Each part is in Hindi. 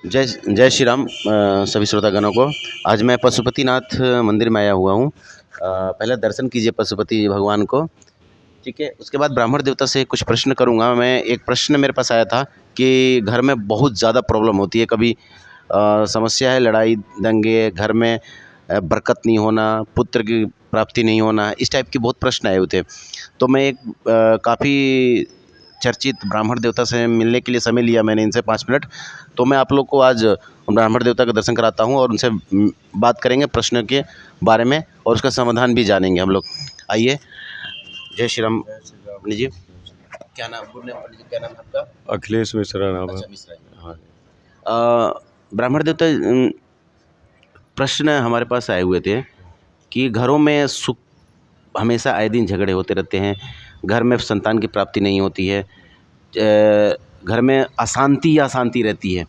जय जय श्री राम सभी श्रोतागणों को। आज मैं पशुपतिनाथ मंदिर में आया हुआ हूँ। पहले दर्शन कीजिए पशुपति भगवान को, ठीक है। उसके बाद ब्राह्मण देवता से कुछ प्रश्न करूँगा। मैं एक प्रश्न मेरे पास आया था कि घर में बहुत ज़्यादा प्रॉब्लम होती है, कभी समस्या है, लड़ाई दंगे, घर में बरकत नहीं होना, पुत्र की प्राप्ति नहीं होना, इस टाइप के बहुत प्रश्न आए हुए थे। तो मैं एक काफ़ी चर्चित ब्राह्मण देवता से मिलने के लिए समय लिया मैंने इनसे 5 मिनट। तो मैं आप लोग को आज ब्राह्मण देवता का दर्शन कराता हूँ और उनसे बात करेंगे प्रश्न के बारे में और उसका समाधान भी जानेंगे हम लोग। आइए। जय श्री राम पंडित जी। क्या नाम पंडित जी, क्या नाम है आपका? अखिलेश मिश्रा नाम है। अच्छा, मिश्रा जी। हाँ। ब्राह्मण देवता, प्रश्न हमारे पास आए हुए थे कि घरों में सुख हमेशा आए दिन झगड़े होते रहते हैं, घर में संतान की प्राप्ति नहीं होती है, घर में अशांति अशांति रहती है,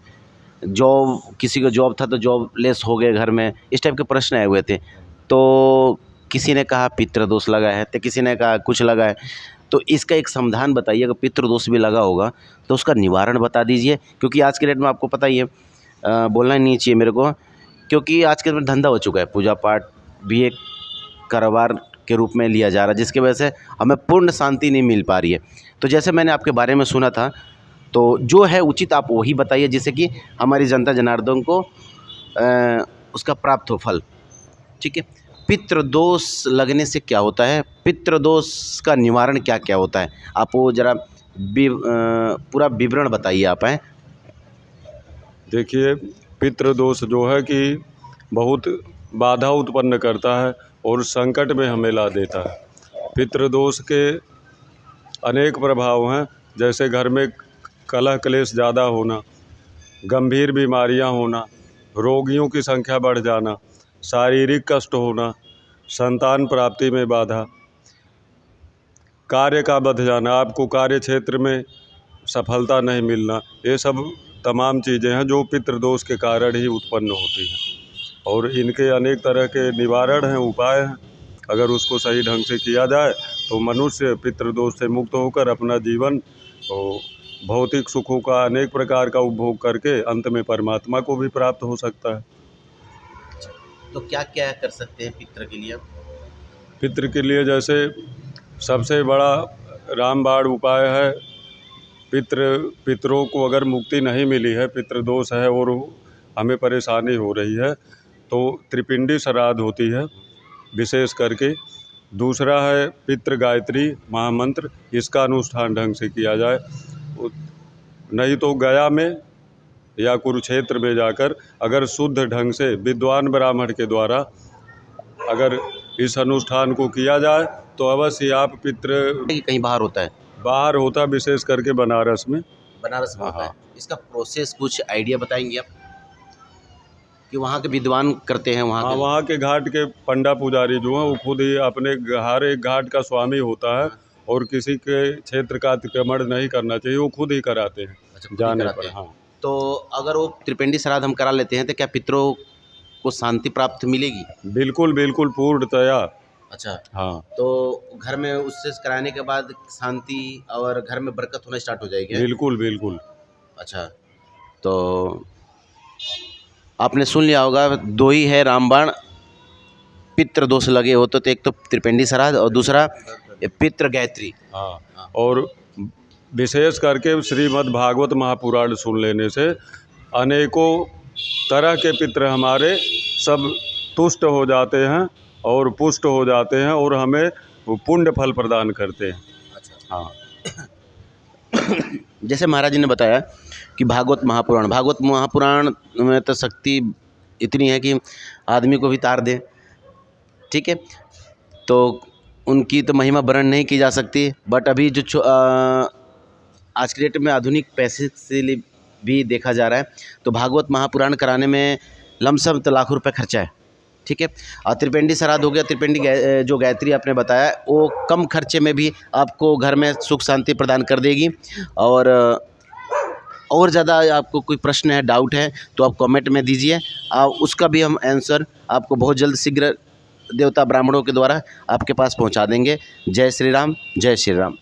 जॉब, किसी का जॉब था तो जॉब लेस हो गए घर में, इस टाइप के प्रश्न आए हुए थे। तो किसी ने कहा पितृदोष लगा है, तो किसी ने कहा कुछ लगा है। तो इसका एक समाधान बताइए। अगर पितृदोष भी लगा होगा तो उसका निवारण बता दीजिए, क्योंकि आज के डेट में आपको पता ही है, बोलना ही नहीं चाहिए मेरे को, क्योंकि आज के डेट में धंधा हो चुका है, पूजा पाठ भी एक कारोबार के रूप में लिया जा रहा है, जिसकी वजह से हमें पूर्ण शांति नहीं मिल पा रही है। तो जैसे मैंने आपके बारे में सुना था, तो जो है उचित आप वही बताइए, जिससे कि हमारी जनता जनार्दन को उसका प्राप्त हो फल, ठीक है। पितृदोष लगने से क्या होता है, पितृदोष का निवारण क्या क्या होता है, आप वो ज़रा पूरा विवरण बताइए आप हैं। देखिए, पितृदोष जो है कि बहुत बाधा उत्पन्न करता है और संकट में हमें ला देता है। पितृदोष के अनेक प्रभाव हैं, जैसे घर में कलह क्लेश ज़्यादा होना, गंभीर बीमारियां होना, रोगियों की संख्या बढ़ जाना, शारीरिक कष्ट होना, संतान प्राप्ति में बाधा, कार्य का बढ़ जाना, आपको कार्य क्षेत्र में सफलता नहीं मिलना, ये सब तमाम चीज़ें हैं जो पितृदोष के कारण ही उत्पन्न होती हैं। और इनके अनेक तरह के निवारण हैं, उपाय हैं। अगर उसको सही ढंग से किया जाए तो मनुष्य पितृदोष से मुक्त होकर अपना जीवन और भौतिक सुखों का अनेक प्रकार का उपभोग करके अंत में परमात्मा को भी प्राप्त हो सकता है। तो क्या क्या कर सकते हैं पितृ के लिए? पितृ के लिए जैसे सबसे बड़ा रामबाण उपाय है। पितरों को अगर मुक्ति नहीं मिली है, पितृदोष है और हमें परेशानी हो रही है, तो त्रिपिंडी श्राद्ध होती है विशेष करके। दूसरा है पितृ गायत्री महामंत्र, इसका अनुष्ठान ढंग से किया जाए। नहीं तो गया में या कुरुक्षेत्र में जाकर अगर शुद्ध ढंग से विद्वान ब्राह्मण के द्वारा अगर इस अनुष्ठान को किया जाए तो अवश्य आप कहीं बाहर होता है? बाहर होता, विशेष करके बनारस में। बनारस में होता है। हाँ। इसका प्रोसेस कुछ आइडिया बताएंगे आप, कि वहाँ के विद्वान करते हैं वहाँ हाँ, के? वहाँ के घाट के पंडा पुजारी जो हैं वो खुद ही अपने हर एक घाट का स्वामी होता है और किसी के क्षेत्र का अतिक्रमण नहीं करना चाहिए, वो खुद ही कराते हैं। अच्छा, खुद ही जाने कराते पर। हैं। हाँ। तो अगर वो त्रिपिंडी श्राद्ध हम करा लेते हैं तो क्या पितरों को शांति प्राप्त मिलेगी? बिल्कुल बिल्कुल, पूर्णतया। अच्छा। हाँ, तो घर में उससे कराने के बाद शांति और घर में बरकत होना स्टार्ट हो जाएगी? बिल्कुल बिल्कुल। अच्छा। तो आपने सुन लिया होगा, दो ही है रामबाण पितृ दोष लगे हो तो एक तो त्रिपिंडी श्राद्ध और दूसरा पितृ गायत्री। हाँ, और विशेष करके श्रीमद् भागवत महापुराण सुन लेने से अनेकों तरह के पितृ हमारे सब तुष्ट हो जाते हैं और पुष्ट हो जाते हैं और हमें वो पुण्य फल प्रदान करते हैं। अच्छा। हाँ। जैसे महाराज जी ने बताया कि भागवत महापुराण में तो शक्ति इतनी है कि आदमी को भी तार दे, ठीक है। तो उनकी तो महिमा वर्णन नहीं की जा सकती, बट अभी जो आज के डेट में आधुनिक पैसे से भी देखा जा रहा है, तो भागवत महापुराण कराने में लमसम तो लाखों रुपए खर्चा है, ठीक है। और त्रिपिंडी श्राद्ध हो गया, त्रिपिंडी जो गायत्री आपने बताया वो कम खर्चे में भी आपको घर में सुख शांति प्रदान कर देगी। और ज़्यादा आपको कोई प्रश्न है, डाउट है, तो आप कमेंट में दीजिए, उसका भी हम आंसर आपको बहुत जल्द शीघ्र देवता ब्राह्मणों के द्वारा आपके पास पहुंचा देंगे। जय श्री राम, जय श्री राम।